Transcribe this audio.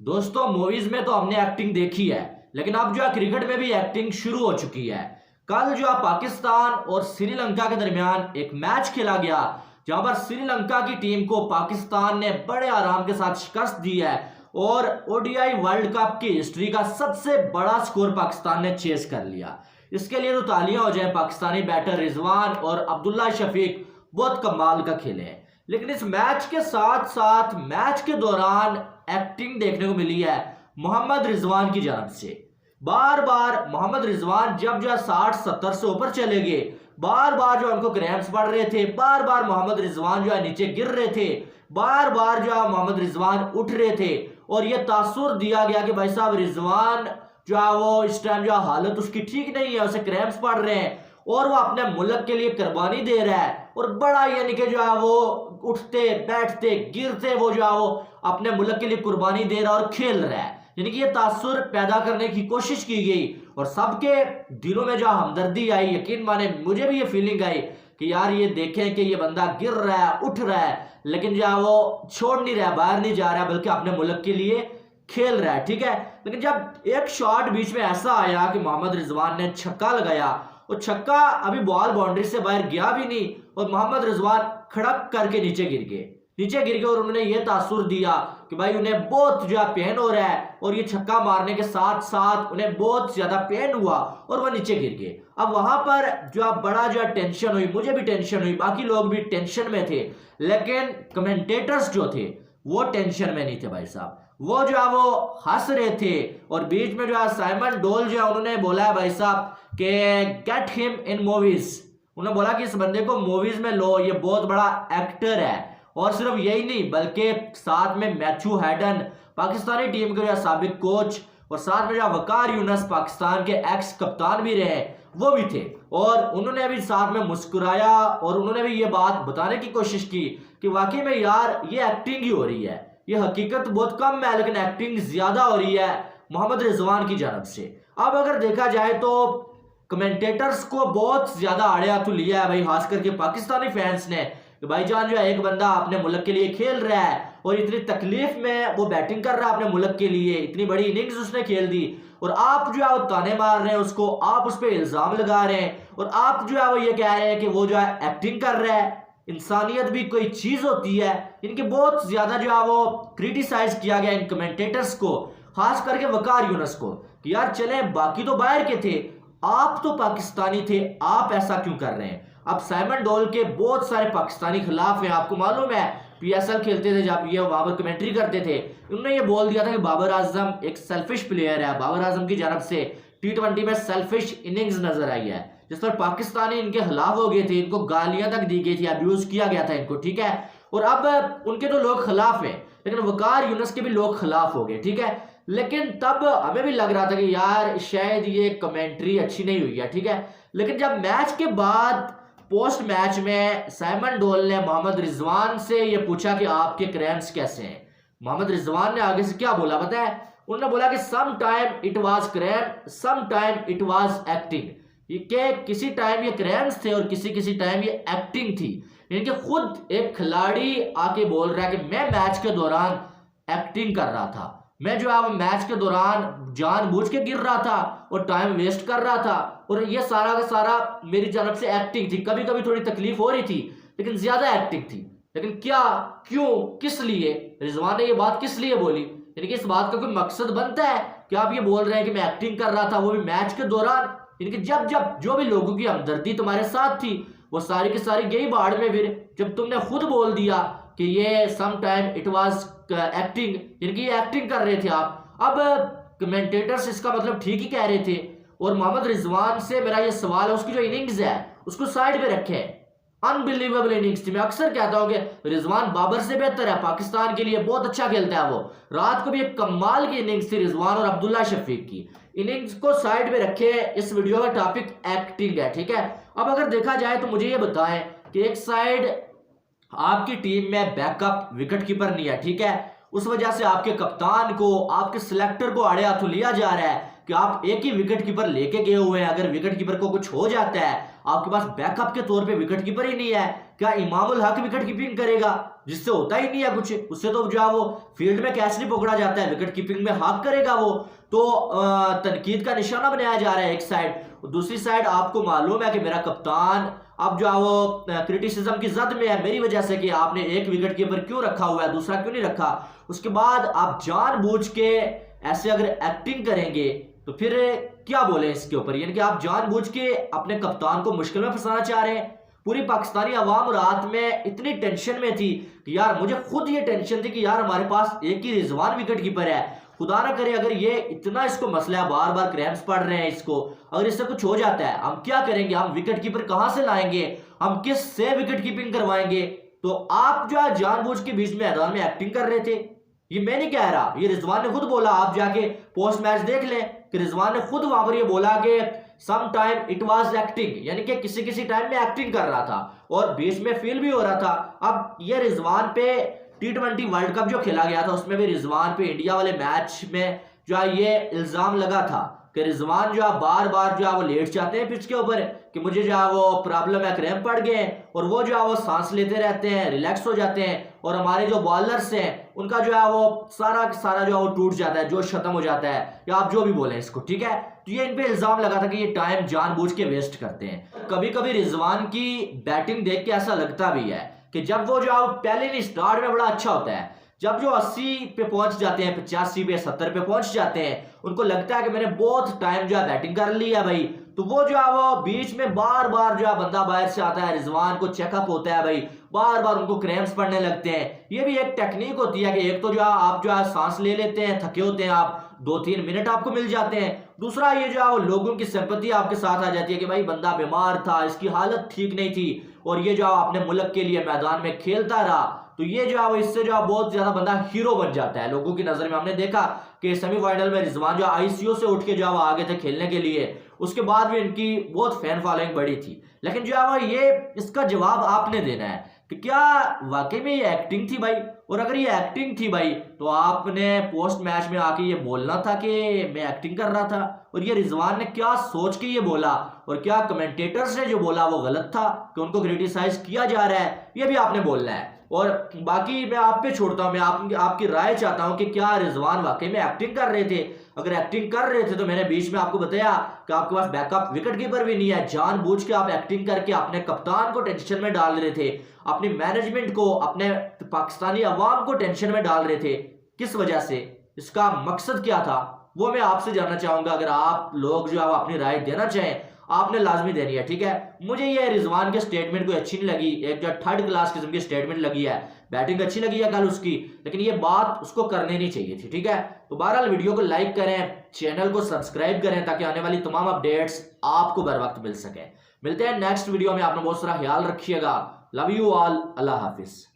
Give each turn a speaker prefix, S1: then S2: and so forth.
S1: दोस्तों मूवीज में तो हमने एक्टिंग देखी है, लेकिन अब जो है क्रिकेट में भी एक्टिंग शुरू हो चुकी है। कल जो है पाकिस्तान और श्रीलंका के दरमियान एक मैच खेला गया, जहां पर श्रीलंका की टीम को पाकिस्तान ने बड़े आराम के साथ शिकस्त दी है और ओडीआई वर्ल्ड कप की हिस्ट्री का सबसे बड़ा स्कोर पाकिस्तान ने चेस कर लिया। इसके लिए तो तालियां हो जाए, पाकिस्तानी बैटर रिजवान और अब्दुल्ला शफीक बहुत कमाल का खेले हैं। लेकिन इस मैच के साथ साथ मैच के दौरान एक्टिंग देखने को मिली है मोहम्मद रिजवान की जानब से। बार बार मोहम्मद रिजवान जब जो 60-70 से ऊपर चले गए, बार बार जो उनको क्रैम्प्स पड़ रहे थे, बार बार मोहम्मद रिजवान जो है नीचे गिर रहे थे, बार बार जो है मोहम्मद रिजवान उठ रहे थे और यह तासुर दिया गया कि भाई साहब रिजवान जो है वो इस टाइम जो हालत उसकी ठीक नहीं है, उसे क्रैम्प्स पड़ रहे हैं और वो अपने मुल्क के लिए कुर्बानी दे रहा है और बड़ा यानी कि जो है वो उठते बैठते गिरते वो जो है वो अपने मुल्क के लिए कुर्बानी दे रहा है और खेल रहा है। यानी कि ये तासुर पैदा करने की कोशिश की गई और सबके दिलों में जो हमदर्दी आई। यकीन माने मुझे भी ये फीलिंग आई कि यार ये देखें कि ये बंदा गिर रहा है, उठ रहा है, लेकिन जो है वो छोड़ नहीं रहा है, बाहर नहीं जा रहा है, बल्कि अपने मुल्क के लिए खेल रहा है। ठीक है, लेकिन जब एक शॉट बीच में ऐसा आया कि मोहम्मद रिजवान ने छक्का लगाया और छक्का अभी बॉल बाउंड्री से बाहर गया भी नहीं और मोहम्मद रिजवान खड़क करके नीचे गिर गए और उन्होंने ये तासुर दिया कि भाई उन्हें बहुत ज्यादा पेन हो रहा है और ये छक्का मारने के साथ साथ उन्हें बहुत ज्यादा पेन हुआ और वह नीचे गिर गए। अब वहां पर जो बड़ा जो टेंशन हुई, मुझे भी टेंशन हुई, बाकी लोग भी टेंशन में थे, लेकिन कमेंटेटर्स जो थे वो टेंशन में नहीं थे भाई साहब। वो जो है वो हंस रहे थे और बीच में जो है साइमन डोल जो है उन्होंने बोला है भाई साहब कि गेट हिम इन मूवीज। उन्होंने बोला कि इस बंदे को मूवीज में लो, ये बहुत बड़ा एक्टर है। और सिर्फ यही नहीं बल्कि साथ में मैथ्यू हैडन पाकिस्तानी टीम के जो साबिक कोच और साथ में जो वकार यूनस पाकिस्तान के एक्स कप्तान भी रहे वो भी थे और उन्होंने भी साथ में मुस्कुराया और उन्होंने भी ये बात बताने की कोशिश की कि वाकई में यार ये एक्टिंग ही हो रही है, ये हकीकत बहुत कम है लेकिन एक्टिंग ज्यादा हो रही है मोहम्मद रिजवान की जानब से। अब अगर देखा जाए तो कमेंटेटर्स को बहुत ज्यादा आड़े हाथों लिया है भाई, खास करके पाकिस्तानी फैंस ने कि भाईजान जो है एक बंदा अपने मुल्क के लिए खेल रहा है और इतनी तकलीफ में वो बैटिंग कर रहा है अपने मुल्क के लिए, इतनी बड़ी इनिंग्स उसने खेल दी और आप जो है वो ताने मार रहे हैं उसको, आप उस पर इल्जाम लगा रहे हैं और आप जो है वो ये कह रहे हैं कि वो जो है एक्टिंग कर रहा है। इंसानियत भी कोई चीज होती है। इनके बहुत ज्यादा जो है वो क्रिटिसाइज किया गया इन कमेंटेटर्स को, खास करके वकार यूनस को, कि यार चले बाकी तो बाहर के थे, आप तो पाकिस्तानी थे, आप ऐसा क्यों कर रहे हैं। अब साइमन डोल के बहुत सारे पाकिस्तानी खिलाफ हैं, आपको मालूम है पीएसएल खेलते थे जब ये वहां पर कमेंट्री करते थे, उन्होंने ये बोल दिया था कि बाबर आजम एक सेल्फिश प्लेयर है, बाबर आजम की जानब से टी20 में सेल्फिश इनिंग्स नजर आई है जिस पर पाकिस्तानी इनके खिलाफ हो गए थे, इनको गालियां तक दी गई थी, अब्यूज किया गया था इनको। ठीक है, और अब उनके तो लोग खिलाफ हैं लेकिन वकार यूनस के भी लोग खिलाफ हो गए। ठीक है, लेकिन तब हमें भी लग रहा था कि यार शायद ये कमेंट्री अच्छी नहीं हुई है। ठीक है, लेकिन जब मैच के बाद पोस्ट मैच में साइमन डोल ने मोहम्मद रिजवान से ये पूछा कि आपके क्रैम्प्स कैसे हैं, मोहम्मद रिजवान ने आगे से क्या बोला पता है, उन्होंने बोला कि some time it was cramp, some time it was acting. कि किसी टाइम ये क्रैम्प्स थे और किसी किसी टाइम ये एक्टिंग थी। इनके खुद एक खिलाड़ी आके बोल रहा है कि मैं मैच के दौरान एक्टिंग कर रहा था, मैं जो है मैच के दौरान जानबूझ के गिर रहा था और टाइम वेस्ट कर रहा था और ये सारा का सारा मेरी जानब से एक्टिंग थी। कभी कभी थोड़ी तकलीफ हो रही थी लेकिन ज्यादा एक्टिंग थी। लेकिन क्या, क्यों, किस लिए रिजवान ने ये बात किस लिए बोली, यानी कि इस बात का कोई मकसद बनता है कि आप ये बोल रहे हैं कि मैं एक्टिंग कर रहा था वो भी मैच के दौरान। यानी कि जब जब जो भी लोगों की हमदर्दी तुम्हारे साथ थी वो सारी की सारी गई बाढ़ में। फिर जब तुमने खुद बोल दिया कि ये some time it was acting, यानी कि ये एक्टिंग कर रहे थे आप। अब कमेंटेटर्स इसका मतलब ठीक ही कह रहे थे और मोहम्मद रिजवान से मेरा ये सवाल है, उसकी जो इनिंग्स है उसको साइड पे रखे, अनबिलीवेबल इनिंग्स थी। मैं अक्सर कहता हूं कि रिजवान बाबर से बेहतर है, पाकिस्तान के लिए बहुत अच्छा खेलता है वो। रात को भी एक कमाल की इनिंग्स थी रिजवान और अब्दुल्ला शफीक की, इनिंग्स को साइड पे रखे। इस वीडियो का टॉपिक एक्टिंग है। ठीक है, अब अगर देखा जाए तो मुझे ये बताएं कि एक साइड आपकी टीम में बैकअप विकेट कीपर नहीं है, ठीक है, उस वजह से आपके कप्तान को, आपके सिलेक्टर को आड़े हाथों लिया जा रहा है कि आप एक ही विकेट कीपर लेके गए हुए हैं, अगर विकेट कीपर को कुछ हो जाता है आपके पास बैकअप के तौर पे विकेट कीपर ही नहीं है क्या इमामुल हक विकेट कीपिंग करेगा, जिससे होता ही नहीं है कुछ, उससे तो जो है वो फील्ड में कैच नहीं पकड़ा जाता है, विकेट कीपिंग में हक करेगा वो तो तनकीद का निशाना बनाया जा रहा है एक साइड। दूसरी साइड आपको मालूम है कि मेरा कप्तान अब जो है वो क्रिटिसिज्म की जद में है मेरी वजह से कि आपने एक विकेट कीपर क्यों रखा हुआ है, दूसरा क्यों नहीं रखा। उसके बाद आप जानबूझ के ऐसे अगर एक्टिंग करेंगे तो फिर क्या बोले इसके ऊपर, यानी कि आप जानबूझ के अपने कप्तान को मुश्किल में फंसाना चाह रहे हैं। पूरी पाकिस्तानी अवाम रात में इतनी टेंशन में थी कि यार मुझे खुद ये टेंशन थी कि यार हमारे पास एक ही रिजवान विकेट कीपर है, खुदा ना करे अगर ये इतना इसको मसला है, बार बार क्रैम्प्स पड़ रहे हैं इसको, अगर इससे कुछ हो जाता है हम क्या करेंगे, हम विकेट कीपर कहां से लाएंगे, हम किस से विकेट कीपिंग करवाएंगे। तो आप जो है जानबूझ के बीच में मैदान में एक्टिंग कर रहे थे, ये मैं नहीं कह रहा, ये रिजवान ने खुद बोला। आप जाके पोस्ट मैच देख लें कि रिजवान ने खुद वहां पर ये बोला कि some time it was acting, यानी कि किसी किसी टाइम में एक्टिंग कर रहा था और बीच में फील भी हो रहा था। अब ये रिजवान पे T20 वर्ल्ड कप जो खेला गया था उसमें भी रिजवान पे इंडिया वाले मैच में जो है ये इल्जाम लगा था कि रिजवान जो है बार बार जो है वो लेट जाते हैं पिच के ऊपर कि मुझे जो है वो प्रॉब्लम है, क्रैम्प पड़ गए, और वो जो है वो सांस लेते रहते हैं, रिलैक्स हो जाते हैं, और हमारे जो बॉलर्स हैं उनका जो है वो सारा जो है वो टूट जाता है, जोश खत्म हो जाता है, या आप जो भी बोले इसको, ठीक है। तो ये इन पे इल्जाम लगा था कि ये टाइम जानबूझ के वेस्ट करते हैं। कभी कभी रिजवान की बैटिंग देख के ऐसा लगता भी है कि जब वो जो है पहले नहीं स्टार्ट में बड़ा अच्छा होता है, जब जो 80 पे पहुंच जाते हैं, 85 पे 70 पे पहुंच जाते हैं, उनको लगता है कि मैंने बहुत टाइम जो है बैटिंग कर ली है भाई, तो वो जो है वो बीच में बार बार जो है बंदा बाहर से आता है, रिजवान को चेकअप होता है भाई, बार बार उनको क्रैम्प्स पड़ने लगते हैं। ये भी एक टेक्निक होती है कि एक तो जो है आप जो है सांस ले लेते हैं, थके होते हैं आप, 2-3 मिनट आपको मिल जाते हैं, दूसरा ये जो है वो लोगों की सिंपैथी आपके साथ आ जाती है कि भाई बंदा बीमार था, इसकी हालत ठीक नहीं थी और ये जो है अपने मुल्क के लिए मैदान में खेलता रहा, तो ये जो है इससे जो है बहुत ज्यादा बंदा हीरो बन जाता है लोगों की नजर में। हमने देखा कि सेमीफाइनल में रिजवान जो आईसीयू से उठ के जो है आगे थे खेलने के लिए, उसके बाद भी इनकी बहुत फैन फॉलोइंग बढ़ी थी। लेकिन जो है ये इसका जवाब आपने देना है कि क्या वाकई में ये एक्टिंग थी भाई, और अगर ये एक्टिंग थी भाई तो आपने पोस्ट मैच में आके ये बोलना था कि मैं एक्टिंग कर रहा था, और ये रिजवान ने क्या सोच के ये बोला, और क्या कमेंटेटर्स ने जो बोला वो गलत था कि उनको क्रिटिसाइज किया जा रहा है, ये भी आपने बोलना है। और बाकी मैं आप पे छोड़ता हूं, मैं आपकी राय चाहता हूं कि क्या रिजवान वाकई में एक्टिंग कर रहे थे। अगर एक्टिंग कर रहे थे तो मैंने बीच में आपको बताया कि आपके पास बैकअप विकेट कीपर भी नहीं है, जानबूझ के आप एक्टिंग करके अपने कप्तान को टेंशन में डाल रहे थे, अपनी मैनेजमेंट को, अपने पाकिस्तानी अवाम को टेंशन में डाल रहे थे। किस वजह से, इसका मकसद क्या था, वो मैं आपसे जानना चाहूंगा। अगर आप लोग जो है अपनी राय देना चाहें आपने लाजमी देनी है, ठीक है। मुझे ये रिजवान के स्टेटमेंट कोई अच्छी नहीं लगी, एक जो थर्ड क्लास किस्म की स्टेटमेंट लगी है, बैटिंग अच्छी लगी है कल उसकी, लेकिन ये बात उसको करनी नहीं चाहिए थी, ठीक है। तो बहरहाल वीडियो को लाइक करें, चैनल को सब्सक्राइब करें ताकि आने वाली तमाम अपडेट्स आपको बर वक्त मिल सके। मिलते हैं नेक्स्ट वीडियो में, आपने बहुत सारा ख्याल रखिएगा। Love you all, Allah Hafiz.